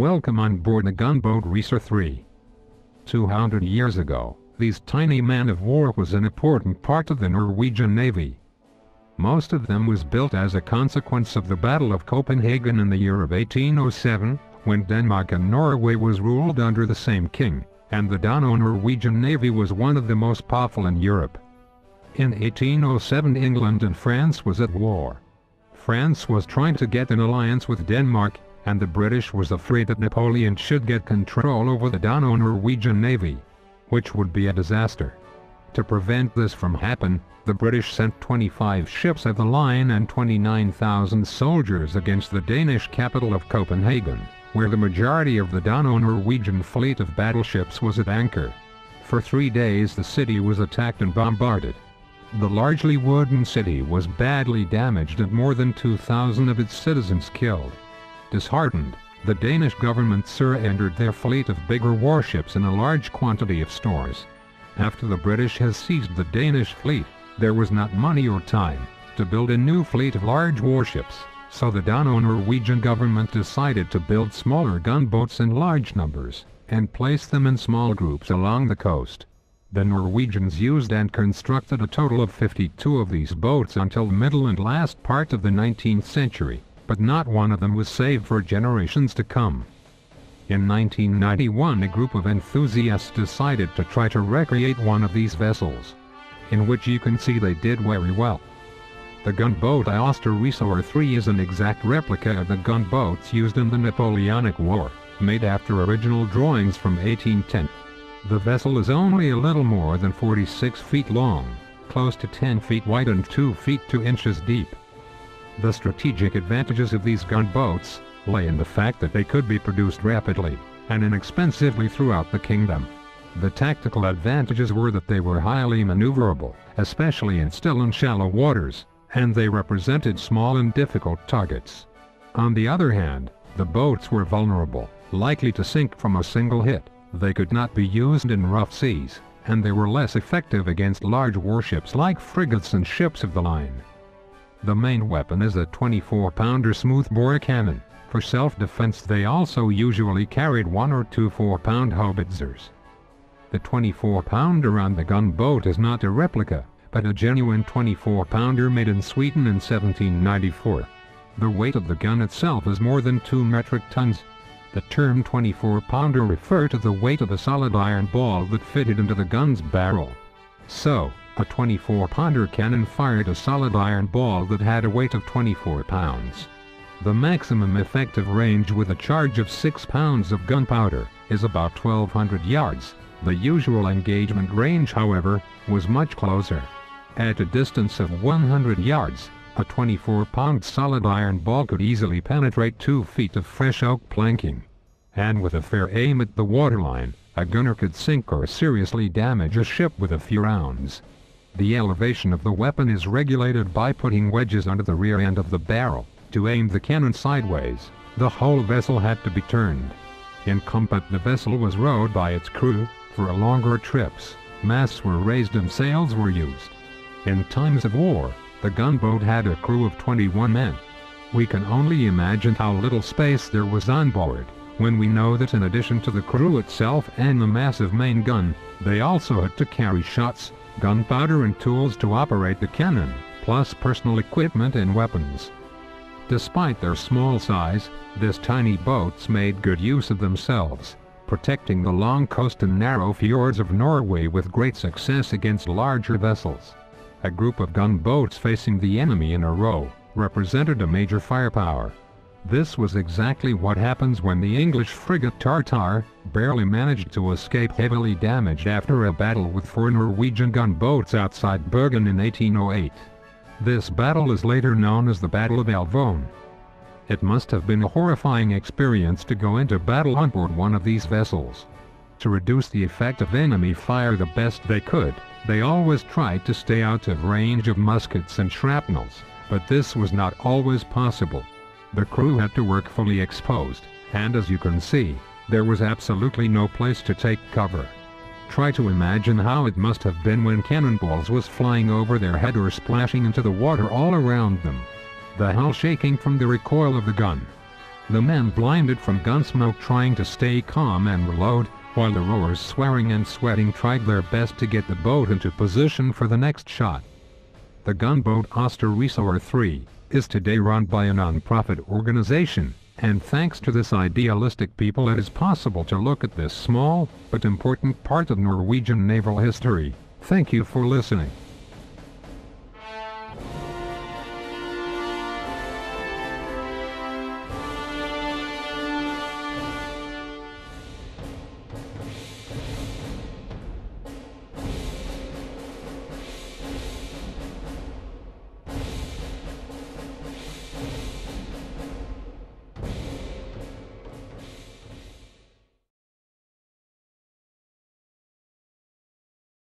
Welcome on board the gunboat Risor 3. 200 years ago, these tiny men of war was an important part of the Norwegian Navy. Most of them was built as a consequence of the Battle of Copenhagen in the year of 1807, when Denmark and Norway was ruled under the same king, and the Dano-Norwegian Navy was one of the most powerful in Europe. In 1807 England and France was at war. France was trying to get an alliance with Denmark, and the British was afraid that Napoleon should get control over the Dano-Norwegian Navy, which would be a disaster. To prevent this from happening, the British sent 25 ships of the line and 29,000 soldiers against the Danish capital of Copenhagen, where the majority of the Dano-Norwegian fleet of battleships was at anchor. For 3 days the city was attacked and bombarded. The largely wooden city was badly damaged and more than 2,000 of its citizens killed. Disheartened, the Danish government surrendered their fleet of bigger warships and a large quantity of stores. After the British had seized the Danish fleet, there was not money or time to build a new fleet of large warships, so the Dano-Norwegian government decided to build smaller gunboats in large numbers, and place them in small groups along the coast. The Norwegians used and constructed a total of 52 of these boats until the middle and last part of the 19th century. But not one of them was saved for generations to come. In 1991 a group of enthusiasts decided to try to recreate one of these vessels, in which you can see they did very well. The Gunboat Oster Riisoer 3 is an exact replica of the gunboats used in the Napoleonic War, made after original drawings from 1810. The vessel is only a little more than 46 feet long, close to 10 feet wide and 2 feet 2 inches deep. The strategic advantages of these gunboats lay in the fact that they could be produced rapidly and inexpensively throughout the kingdom. The tactical advantages were that they were highly maneuverable, especially in still and shallow waters, and they represented small and difficult targets. On the other hand, the boats were vulnerable, likely to sink from a single hit. They could not be used in rough seas, and they were less effective against large warships like frigates and ships of the line. The main weapon is a 24-pounder smoothbore cannon. For self-defense they also usually carried 1 or 2 4-pound howitzers. The 24-pounder on the gunboat is not a replica, but a genuine 24-pounder made in Sweden in 1794. The weight of the gun itself is more than 2 metric tons. The term 24-pounder referred to the weight of a solid iron ball that fitted into the gun's barrel. So, a 24-pounder cannon fired a solid iron ball that had a weight of 24 pounds. The maximum effective range with a charge of 6 pounds of gunpowder is about 1,200 yards. The usual engagement range, however, was much closer. At a distance of 100 yards, a 24-pound solid iron ball could easily penetrate 2 feet of fresh oak planking. And with a fair aim at the waterline, a gunner could sink or seriously damage a ship with a few rounds. The elevation of the weapon is regulated by putting wedges under the rear end of the barrel. To aim the cannon sideways, the whole vessel had to be turned. In combat the vessel was rowed by its crew. For longer trips, masts were raised and sails were used. In times of war, the gunboat had a crew of 21 men. We can only imagine how little space there was on board, when we know that in addition to the crew itself and the massive main gun, they also had to carry shots, gunpowder and tools to operate the cannon, plus personal equipment and weapons. Despite their small size, these tiny boats made good use of themselves, protecting the long coast and narrow fjords of Norway with great success against larger vessels. A group of gunboats facing the enemy in a row represented a major firepower. This was exactly what happens when the English frigate Tartar barely managed to escape heavily damaged after a battle with 4 Norwegian gunboats outside Bergen in 1808. This battle is later known as the Battle of Alvon. It must have been a horrifying experience to go into battle on board one of these vessels. To reduce the effect of enemy fire the best they could, they always tried to stay out of range of muskets and shrapnels, but this was not always possible. The crew had to work fully exposed, and as you can see, there was absolutely no place to take cover. Try to imagine how it must have been when cannonballs was flying over their head or splashing into the water all around them. The hull shaking from the recoil of the gun. The men blinded from gunsmoke trying to stay calm and reload, while the rowers swearing and sweating tried their best to get the boat into position for the next shot. The Gunboat Oster Riisoer 3 is today run by a non-profit organization, and thanks to this idealistic people it is possible to look at this small but important part of Norwegian naval history. Thank you for listening.